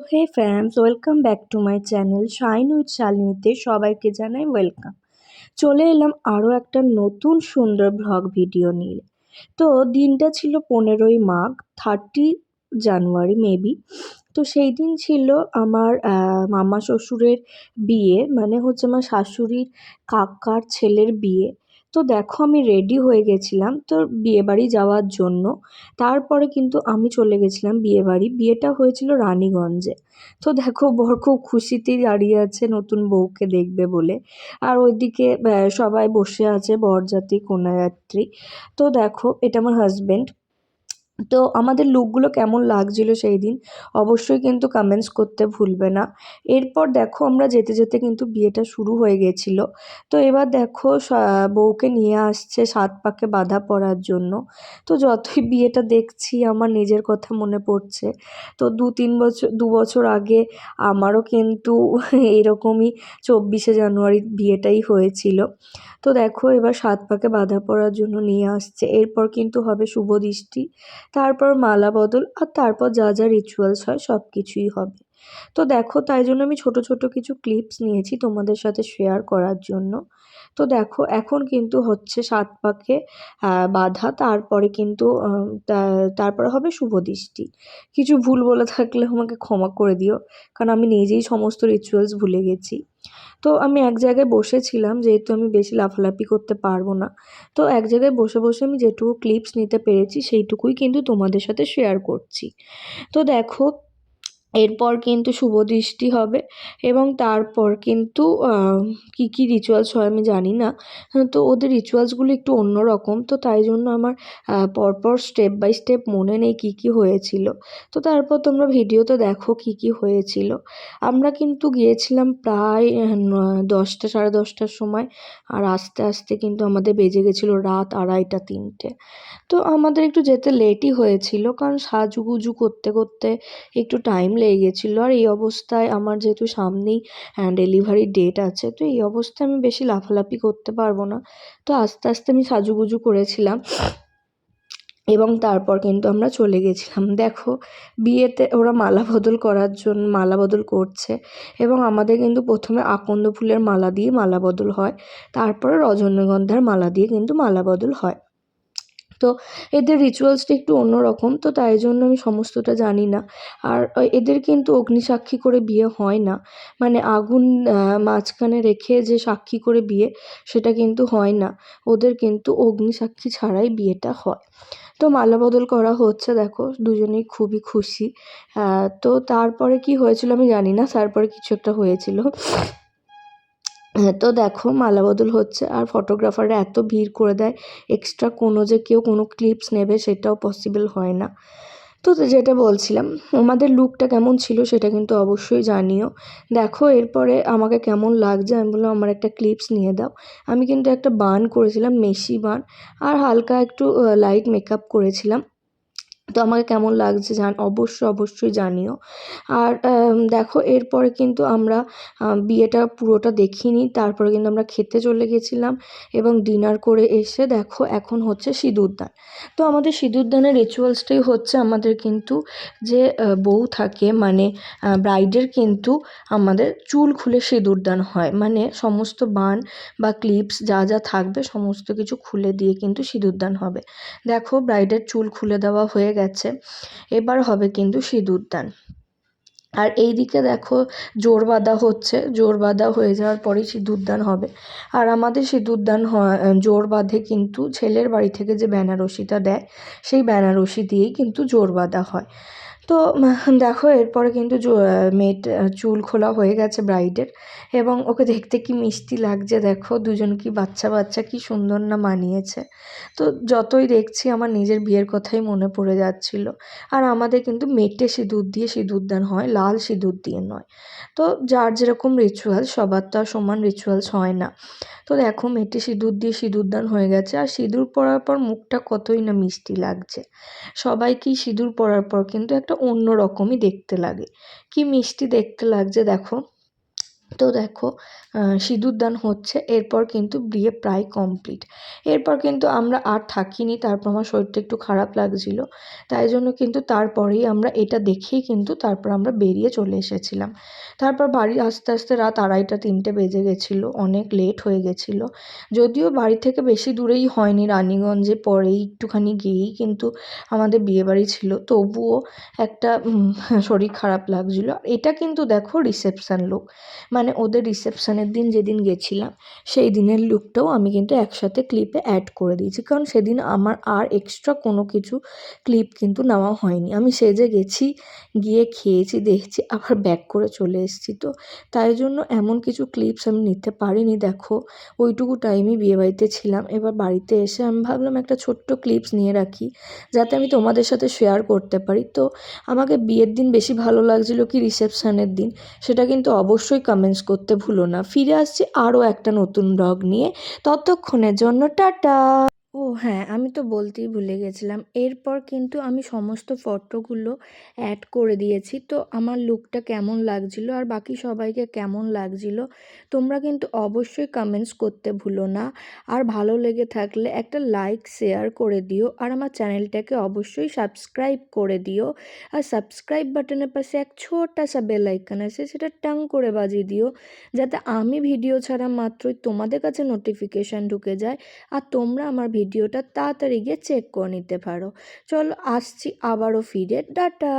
Hey fams, welcome back to my channel shine with শালিনীতে সবাইকে জানাই ওয়েলকাম। চলে এলাম আরও একটা নতুন সুন্দর ভ্লগ ভিডিও নিয়ে। তো দিনটা ছিল 15ই মাঘ, 30 জানুয়ারি মেবি। তো সেই দিন ছিল আমার মামা শ্বশুরের বিয়ে, মানে হচ্ছে আমার শাশুড়ির কাকার ছেলের বিয়ে। তো দেখো আমি রেডি হয়ে গেছিলাম তো বিয়েবাড়ি যাওয়ার জন্য। তারপরে কিন্তু আমি চলে গেছিলাম বিয়েবাড়ি। বিয়েটা হয়েছিল রানীগঞ্জে। তো দেখো বর খুব খুশিতেই দাঁড়িয়ে আছে নতুন বউকে দেখবে বলে। আর ওইদিকে সবাই বসে আছে, বরযাত্রী কন্যাযাত্রী। তো দেখো এটা আমার হাজবেন্ড। তো আমাদের লুকগুলো কেমন লাগছিল সেই দিন অবশ্যই কিন্তু কমেন্টস করতে ভুলবে না। এরপর দেখো আমরা যেতে যেতে কিন্তু বিয়েটা শুরু হয়ে গেছিল। তো এবার দেখো বউকে নিয়ে আসছে 7 পাকে বাঁধা পরার জন্য। তো যতই বিয়েটা দেখছি আমার নিজের কথা মনে পড়ছে। তো 2-3 বছর আগে আমারও কিন্তু এরকমই 24শে জানুয়ারি বিয়েটাই হয়েছিল। তো দেখো এবার 7 পাকে বাঁধা পরার জন্য নিয়ে আসছে, এরপর কিন্তু হবে শুভ দৃষ্টি, তারপর মালা বদল, আর তারপর যা যা রিচুয়ালস হয় সব কিছুই হবে। তো দেখো তাই জন্য আমি ছোট ছোট কিছু ক্লিপস নিয়েছি তোমাদের সাথে শেয়ার করার জন্য। তো দেখো এখন কিন্তু হচ্ছে 7 পাকে বাঁধা, তারপরে কিন্তু তারপরে হবে শুভ দৃষ্টি। কিছু ভুল বলে থাকলে আমাকে ক্ষমা করে দিও, কারণ আমি নিজেই সমস্ত রিচুয়ালস ভুলে গেছি। তো আমি এক জায়গায় বসেছিলাম, যেহেতু আমি বেশি লাফালাফি করতে পারবো না। তো এক জায়গায় বসে বসে আমি যেটুকু ক্লিপস নিতে পেরেছি সেইটুকুই কিন্তু তোমাদের সাথে শেয়ার করছি। তো দেখো এরপর কিন্তু শুভ দৃষ্টি হবে, এবং তারপর কিন্তু কী কী রিচুয়ালস হয় আমি জানি না। তো ওদের রিচুয়ালসগুলো একটু অন্যরকম, তো তাই জন্য আমার পরপর স্টেপ বাই স্টেপ মনে নেই কী কী হয়েছিল। তো তারপর তোমরা ভিডিওতে দেখো কী কী হয়েছিল। আমরা কিন্তু গিয়েছিলাম প্রায় 10টা, সাড়ে 10টার সময়। আর আস্তে আস্তে কিন্তু আমাদের বেজে গেছিলো রাত 2:30-3টে। তো আমাদের একটু যেতে লেটই হয়েছিল, কারণ সাজুগুজু করতে করতে একটু টাইম লেগে গেছিলো। আর এই অবস্থায় আমার যেহেতু সামনেই ডেলিভারি ডেট আছে, তো এই অবস্থায় আমি বেশি লাফালাফি করতে পারবো না। তো আস্তে আস্তে আমি সাজুগুজু করেছিলাম, এবং তারপর কিন্তু আমরা চলে গেছিলাম। দেখো বিয়েতে ওরা মালা বদল করার জন্য মালা বদল করছে, এবং আমাদের কিন্তু প্রথমে আকন্দ ফুলের মালা দিয়ে মালা বদল হয়, তারপরে রজনীগন্ধার মালা দিয়ে কিন্তু মালা বদল হয়। তো এদের রিচুয়ালসটা একটু অন্যরকম, তো তাই জন্য আমি সমস্তটা জানি না। আর এদের কিন্তু অগ্নিসাক্ষী করে বিয়ে হয় না, মানে আগুন মাঝখানে রেখে যে সাক্ষী করে বিয়ে, সেটা কিন্তু হয় না। ওদের কিন্তু অগ্নিসাক্ষী ছাড়াই বিয়েটা হয়। তো মালা বদল করা হচ্ছে, দেখো দুজনেই খুবই খুশি। তো তারপরে কি হয়েছিল আমি জানি না, তারপরে কিছু একটা হয়েছিল। হ্যাঁ, তো দেখো মালা বদল হচ্ছে, আর ফটোগ্রাফাররা এত ভিড় করে দেয়, এক্সট্রা কোনো যে কেউ কোনো ক্লিপস নেবে সেটাও পসিবল হয় না। তো যেটা বলছিলাম, আমাদের লুকটা কেমন ছিল সেটা কিন্তু অবশ্যই জানিও। দেখো এরপরে আমাকে কেমন লাগছে, আমি বললাম আমার একটা ক্লিপস নিয়ে দাও। আমি কিন্তু একটা বান করেছিলাম, মেশি বান, আর হালকা একটু লাইট মেকআপ করেছিলাম। তো আমাকে কেমন লাগছে অবশ্যই জানিও। আর দেখো এরপরে কিন্তু আমরা বিয়েটা পুরোটা দেখিনি, তারপরে কিন্তু আমরা খেতে চলে গেছিলাম, এবং ডিনার করে এসে দেখো এখন হচ্ছে সিঁদুরদান। তো আমাদের সিঁদুরদানের রিচুয়ালসটাই হচ্ছে আমাদের কিন্তু যে বউ থাকে, মানে ব্রাইডের কিন্তু আমাদের চুল খুলে সিঁদুরদান হয়, মানে সমস্ত বান বা ক্লিপস যা যা থাকবে সমস্ত কিছু খুলে দিয়ে কিন্তু সিঁদুরদান হবে। দেখো ব্রাইডের চুল খুলে দেওয়া হয়ে গেছে, এবার হবে কিন্তু সিঁদুরদান। আর এই দিকে দেখো জোর বাঁধা হচ্ছে, জোর বাঁধা হয়ে যাওয়ার পরেই সিঁদুরদান হবে। আর আমাদের সিঁদুরদান হয় জোর বাঁধে কিন্তু ছেলের বাড়ি থেকে যে বেনারসিটা দেয়, সেই বেনারসি দিয়েই কিন্তু জোর বাঁধা হয়। তো দেখো এরপরে কিন্তু মেয়েটা চুল খোলা হয়ে গেছে ব্রাইডের, এবং ওকে দেখতে কি মিষ্টি লাগছে, দেখো দুজন কি বাচ্চা বাচ্চা, কি সুন্দর না মানিয়েছে। তো যতই দেখছি আমার নিজের বিয়ের কথাই মনে পড়ে যাচ্ছিল। আর আমাদের কিন্তু মেটে সিঁদুর দিয়ে সিঁদুরদান হয়, লাল সিঁদুর দিয়ে নয়। তো যার যেরকম রিচুয়াল, সবার তো আর সমান রিচুয়ালস হয় না। তো দেখো মেটে সিঁদুর দিয়ে সিঁদুরদান হয়ে গেছে, আর সিঁদুর পরার পর মুখটা কতই না মিষ্টি লাগছে। সবাইকেই সিঁদুর পরার পর কিন্তু একটা অন্য রকমই দেখতে লাগে, কি মিষ্টি দেখতে লাগছে দেখো। তো দেখো সিঁদুরদান হচ্ছে, এরপর কিন্তু বিয়ে প্রায় কমপ্লিট। এরপর কিন্তু আমরা আর থাকিনি, তারপর আমার শরীরটা একটু খারাপ লাগছিল, তাই জন্য কিন্তু তারপরেই আমরা এটা দেখেই কিন্তু তারপর আমরা বেরিয়ে চলে এসেছিলাম। তারপর বাড়ি আসতে আসতে রাত 2:30-3টে বেজে গেছিলো, অনেক লেট হয়ে গেছিলো। যদিও বাড়ি থেকে বেশি দূরেই হয়নি, রানীগঞ্জে পরেই একটুখানি গিয়েই কিন্তু আমাদের বিয়েবাড়ি ছিল, তবুও একটা শরীর খারাপ লাগছিলো। এটা কিন্তু দেখো রিসেপশান লুক, মানে ওদের রিসেপশানের দিন যেদিন গেছিলাম সেই দিনের লুকটাও আমি কিন্তু একসাথে ক্লিপে অ্যাড করে দিয়েছি, কারণ সেদিন আমার আর এক্সট্রা কোনো কিছু ক্লিপ কিন্তু নেওয়া হয়নি। আমি সেজে গেছি, গিয়ে খেয়েছি, দেখছি, আবার ব্যাক করে চলে এসেছি, তো তাই জন্য এমন কিছু ক্লিপস আমি নিতে পারিনি। দেখো ওইটুকু টাইমই বিয়েবাড়িতে ছিলাম, এবার বাড়িতে এসে আমি ভাবলাম একটা ছোট্ট ক্লিপস নিয়ে রাখি যাতে আমি তোমাদের সাথে শেয়ার করতে পারি। তো আমাকে বিয়ের দিন বেশি ভালো লাগছিলো কি রিসেপশানের দিন, সেটা কিন্তু অবশ্যই কমেন্টস করতে ভুলো না। ফিরে আসছি আরও একটা নতুন ব্লগ নিয়ে, ততক্ষণের জন্য টাটা। ও হ্যাঁ, আমি তো বলতেই ভুলে গেছিলাম, এরপর কিন্তু আমি সমস্ত ফটোগুলো অ্যাড করে দিয়েছি। তো আমার লুকটা কেমন লাগছিলো আর বাকি সবাইকে কেমন লাগছিলো তোমরা কিন্তু অবশ্যই কমেন্টস করতে ভুলো না। আর ভালো লেগে থাকলে একটা লাইক শেয়ার করে দিও, আর আমার চ্যানেলটাকে অবশ্যই সাবস্ক্রাইব করে দিও। আর সাবস্ক্রাইব বাটনের পাশে এক ছোটা সা বেল আইকন আছে, সেটা টাং করে বাজিয়ে দিও, যাতে আমি ভিডিও ছাড়া মাত্রই তোমাদের কাছে নোটিফিকেশান ঢুকে যায় আর তোমরা আমার ভিডিওটা তাড়াতাড়ি গিয়ে চেক করে নিতে পারো। চলো আসছি আবারও ফিরে, টাটা।